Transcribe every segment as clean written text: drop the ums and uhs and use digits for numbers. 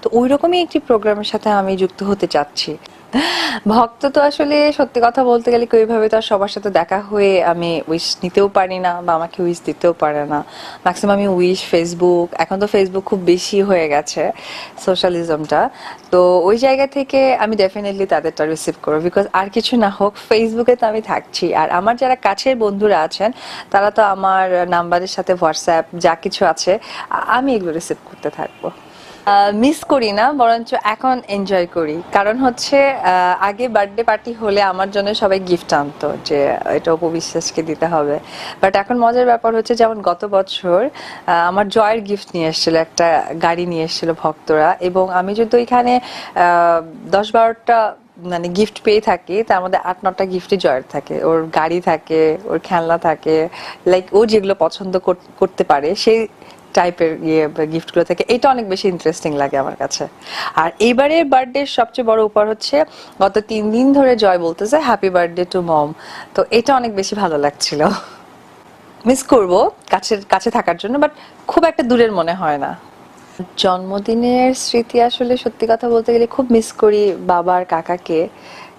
তো ওই রকমই একটি প্রোগ্রামের সাথে আমি যুক্ত হতে চাচ্ছি। ভক্ত তো আসলে সত্যি কথা বলতে গেলে কি ওইভাবে তো আর সবার সাথে দেখা হয়ে আমি উইশ নিতেও পারি না বা আমাকে উইশ দিতেও পারে না। ম্যাক্সিমাম আমি উইশ ফেসবুক, এখন তো ফেসবুক খুব বেশি হয়ে গেছে সোশ্যালিজমটা। তো ওই জায়গা থেকে আমি ডেফিনেটলি তাদেরটা রিসিভ করবো, বিকজ আর কিছু না হোক ফেসবুকে তো আমি থাকছি, আর আমার যারা কাছের বন্ধুরা আছেন তারা তো আমার নাম্বারের সাথে হোয়াটসঅ্যাপ যা কিছু আছে আমি এগুলো রিসিভ করতে থাকবো। মিস করি না, বরঞ্চ এখন এনজয় করি। কারণ হচ্ছে আগে বার্থডে পার্টি হলে আমার জন্য সবাই গিফট আনতো যে এটা অপু বিশ্বাসকে দিতে হবে, বাট এখন মজার ব্যাপার হচ্ছে যেমন গত বছর আমার জয়ের গিফট নিয়ে এসেছিল, একটা গাড়ি নিয়ে এসেছিল ভক্তরা, এবং আমি যদি ওইখানে 10-12টা মানে গিফট পেয়ে থাকি, তার মধ্যে 8-9টা গিফটই জয়ের থাকে। ওর গাড়ি থাকে, ওর খেলনা থাকে, লাইক ও যেগুলো পছন্দ করতে পারে সেই টাইপের গিফটগুলো থেকে, এটা অনেক বেশি ইন্টারেস্টিং লাগে আমার কাছে। আর এইবারের বার্থডে সবচেয়ে বড় উপহার হচ্ছে গত 3 দিন ধরে জয় বলতেছে হ্যাপি বার্থডে টু মম, তো এটা অনেক বেশি ভালো লাগছিল। মিস করব কাছের কাছে থাকার জন্য, বাট খুব একটা দূরের মনে হয় না। জন্মদিনের স্মৃতি আসলে সত্যি কথা বলতে গেলে খুব মিস করি বাবা আর কাকাকে,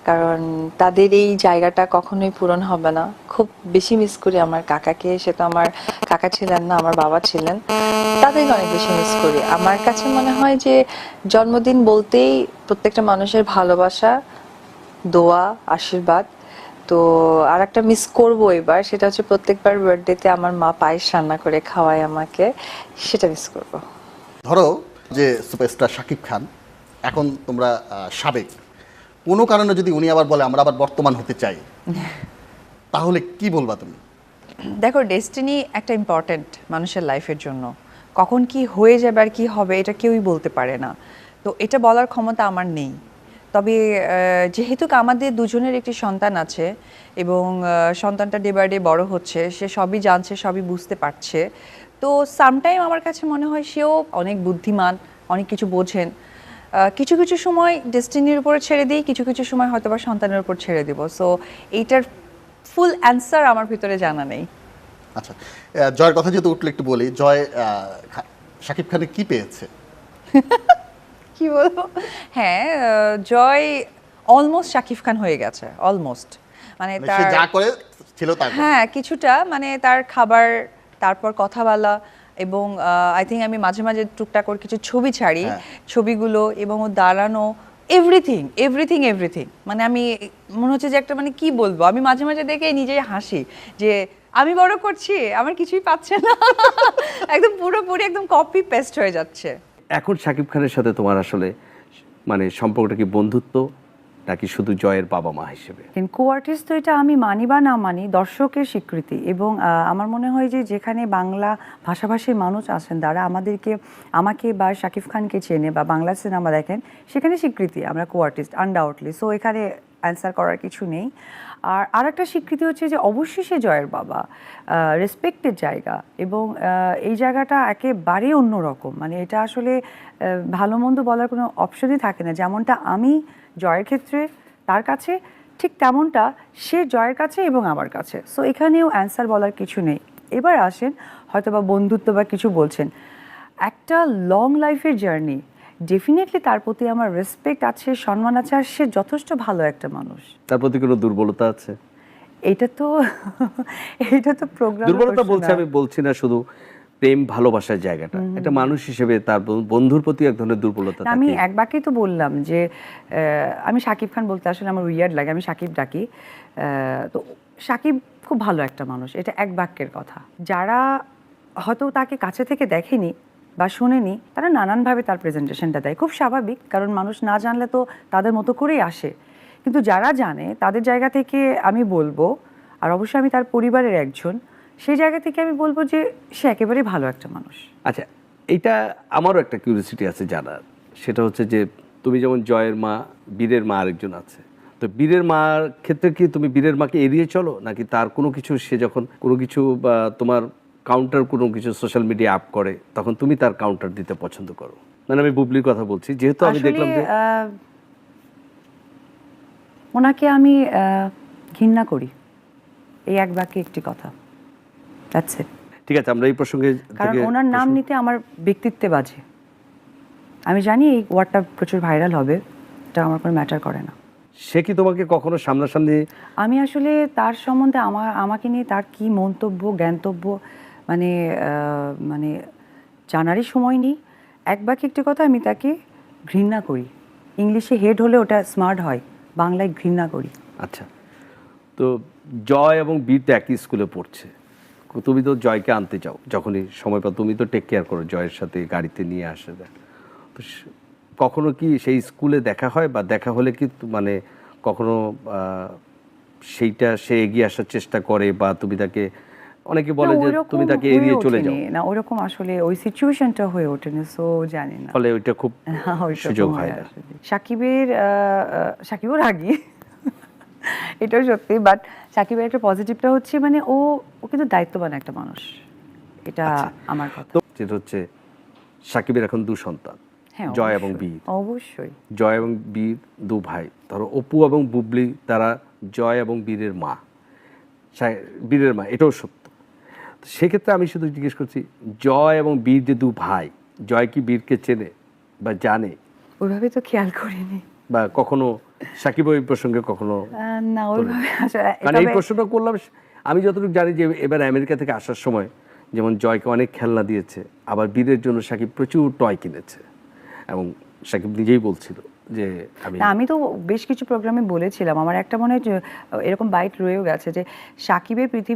কারণ তাদের এই জায়গাটা কখনোই পূরণ হবে না। খুব বেশি মিস করি আমার কাকাকে, সে তো আমার কাকা ছিলেন না, আমার বাবা ছিলেন। তাদেরকে অনেক বেশি মিস করি। আমার কাছে মনে হয় যে জন্মদিন বলতেই প্রত্যেকটা মানুষের ভালোবাসা, দোয়া, আশীর্বাদ। তো আর একটা মিস করবো এবার, সেটা হচ্ছে প্রত্যেকবার বার্থডেতে আমার মা পায়েস রান্না করে খাওয়ায় আমাকে, সেটা মিস করবো। ধরো যে সুপারস্টার শাকিব খান, এখন তোমরা সাবেক, কোনো কারণে যদি উনি আবার বলে আমরা আবার বর্তমান হতে চাই, তাহলে কি বলবা তুমি? দেখো, ডেস্টিনি একটা ইম্পর্ট্যান্ট মানুষের লাইফের জন্য। কখন কি হয়ে যাবে আর কি হবে এটা কেউই বলতে পারে না। তো এটা বলার ক্ষমতা আমার নেই। তবে যেহেতু আমাদের দুজনের একটি সন্তান আছে এবং সন্তানটা ডে বাই ডে বড় হচ্ছে, সে সবই জানছে, সবই বুঝতে পারছে। তো সামটাইম আমার কাছে মনে হয় সেও অনেক বুদ্ধিমান, অনেক কিছু বোঝেন। কিছু কিছু সময় ডেস্টিনির উপরে ছেড়ে দিই, কিছু কিছু সময় হয়তো বা সন্তানের উপর ছেড়ে দিব। সো এইটার ফুল অ্যান্সার আমার ভিতরে জানা নেই। আচ্ছা, জয়ের কথা যেহেতু উঠলে একটু বলি, জয় শাকিব খানের কি পেয়েছে? কি বলবো, হ্যাঁ, জয় অলমোস্ট শাকিব খান হয়ে গেছে, অলমোস্ট। মানে সে তার যা করে ছিল তা করে। হ্যাঁ, কিছুটা মানে তার খাবার, তারপর কথা বলা, এবং আই থিঙ্ক আমি মাঝে মাঝে টুকটাক করে কিছু ছবি ছাড়ি, হ্যাঁ। ছবিগুলো এবং ও দাঁড়ানো, এভরিথিং এভরিথিং এভরিথিং, মানে আমি মনে হচ্ছে যে একটা, মানে কি বলবো, আমি মাঝে মাঝে দেখে নিজেই হাসি যে আমি বড় করছি, আমার কিছুই পাচ্ছে না। একদম পুরোপুরি একদম কপি পেস্ট হয়ে যাচ্ছে। এখন শাকিব খানের সাথে তোমার আসলে মানে সম্পর্কটা কি বন্ধুত্ব নাকি শুধু জয়ের বাবা মা হিসেবে? কো আর্টিস্ট তো এটা আমি মানি বা না মানি দর্শকের স্বীকৃতি, এবং আমার মনে হয় যে যেখানে বাংলা ভাষাভাষীর মানুষ আছেন তারা আমাকে বা শাকিব খানকে চেনে বা বাংলা সিনেমা দেখেন, সেখানে স্বীকৃতি আমরা কো আর্টিস্ট আনডাউটলি। সো এখানে অ্যান্সার করার কিছু নেই। আর আরেকটা স্বীকৃতি হচ্ছে যে অবশ্যই সে জয়ের বাবা, রেসপেক্টের জায়গা, এবং এই জায়গাটা একেবারেই অন্যরকম। মানে এটা আসলে ভালো মন্দ বলার কোনো অপশনই থাকে না। যেমনটা আমি জয়ের ক্ষেত্রে তার কাছে, ঠিক তেমনটা সে জয়ের কাছে এবং আমার কাছে। সো এখানেও অ্যান্সার বলার কিছু নেই। এবার আসেন হয়তো বা বন্ধুত্ব বা কিছু বলছেন, একটা লং লাইফের জার্নি, ডেফিনেটলি তার প্রতি আমার রেসপেক্ট আছে, সম্মান আছে, আর সে যথেষ্ট ভালো একটা মানুষ। তার প্রতি কোনো দুর্বলতা আছে? এটা তো এটা তো প্রোগ্রাম দুর্বলতা বলছে আমি বলছি না, শুধু প্রেম ভালোবাসার জায়গাটা একটা মানুষ হিসেবে তার বন্ধুর প্রতি এক ধরনের দুর্বলতা থাকে। আমি এক বাক্যেই তো বললাম যে আমি শাকিব খান বলতে আসলে আমার উইয়ার্ড লাগে, আমি শাকিব ডাকি। তো শাকিব খুব ভালো একটা মানুষ, এটা এক বাক্যের কথা। যারা হয়তো তাকে কাছে থেকে দেখেনি বা শোনেনি, তারা নানানভাবে তার প্রেজেন্টেশনটা দেয়, খুব স্বাভাবিক, কারণ মানুষ না জানলে তো তাদের মতো করেই আসে। কিন্তু যারা জানে তাদের জায়গা থেকে আমি বলবো, আর অবশ্যই আমি তার পরিবারের একজন, সেই জায়গা থেকে আমি বলবো যে সে একেবারেই ভালো একটা মানুষ। আচ্ছা, এইটা আমারও একটা কিউরিওসিটি আছে জানার, সেটা হচ্ছে যে তুমি যেমন জয়ের মা, বীরের মা আরেকজন আছে, তো বীরের মার ক্ষেত্রে কি তুমি বীরের মাকে এড়িয়ে চলো, নাকি তার কোনো কিছু, সে যখন কোনো কিছু বা তোমার কাউন্টার কোনো কিছু সোশ্যাল মিডিয়া আপ করে তখন তুমি তার কাউন্টার দিতে পছন্দ করো? মানে আমি বুবলির কথা বলছি, যেহেতু আমি দেখলাম যে ওনাকে আমি ঘৃণা করি, এই এক বাক্যে একটি কথা, দ্যাটস ইট। ঠিক আছে, আমরা এই প্রসঙ্গে কারণ ওনার নাম নিতে আমার ব্যক্তিত্বে বাজে। আমি জানি এই ওয়ার্ডটা প্রচুর ভাইরাল হবে, এটা আমার কোনো ম্যাটার করে না। সে কি তোমাকে কখনো সামনাসামনি আমি আসলে তার সম্বন্ধে আমাকে নিয়ে তার কি মন্তব্য জ্ঞানতব্য মানে মানে জানারই সময় নেই। এক বাক্যে একটি কথা, আমি তাকে ঘৃণা করি। ইংলিশে হেড হলে ওটা স্মার্ট হয়, বাংলায় ঘৃণা করি। আচ্ছা, তো জয় এবং বীর তো একই স্কুলে পড়ছে, তুমি তো জয়কে আনতে চাও যখনই সময় পাও, তুমি তো টেক কেয়ার করো জয়ের সাথে, গাড়িতে নিয়ে আসে দেয়। তো কখনো কি সেই স্কুলে দেখা হয়, বা দেখা হলে কি মানে কখনো সেইটা সে এগিয়ে আসার চেষ্টা করে, বা তুমি তাকে, অনেকে বলে না, যে ওইরকম তুমি তাকে হয়ে এড়িয়ে চলে যাও, ওঠেনি। না, ওইরকম আসলে ওই সিচুয়েশনটা হয়ে ওঠেনি, সো জানি না। ফলে ওইটা খুব ওইরকম সুযোগ হয় না। আসলে। সাকিবের আগে এটাও সত্যি, বাট সাকিবের একটা পজিটিভটা হচ্ছে মানে ও কিন্তু দায়িত্ববান একটা মানুষ, এটা আমার কথা। তো যেটা হচ্ছে সাকিবের এখন 2 সন্তান, হ্যাঁ, জয় এবং অবশ্যই, বীর। অবশ্যই। জয় এবং বীর 2 ভাই, ধরো অপু এবং বুবলি তারা জয় এবং বীরের মা, বীরের মা, এটাও সত্য। তো সেক্ষেত্রে আমি শুধু জিজ্ঞেস করছি, জয় এবং বীর যে 2 ভাই, জয় কি বীরকে চেনে বা জানে, ওইভাবে তো খেয়াল করিনি। বা কখনো সাকিব এই প্রসঙ্গে কখনো? না, ওইভাবে আসলে কারণ এই প্রশ্নটা করলাম, আমি যতটুকু জানি যে এবার আমেরিকা থেকে আসার সময় যেমন জয়কে অনেক খেলনা দিয়েছে, আবার বীরের জন্য সাকিব প্রচুর টয় কিনেছে, এবং সাকিব নিজেই বলছিল যে আমি তো বেশ কিছু প্রোগ্রামে বলেছিলাম, আমার একটা মনে হয় যে এরকম বাইট রয়েও গেছে যে সাকিবের পৃথিবী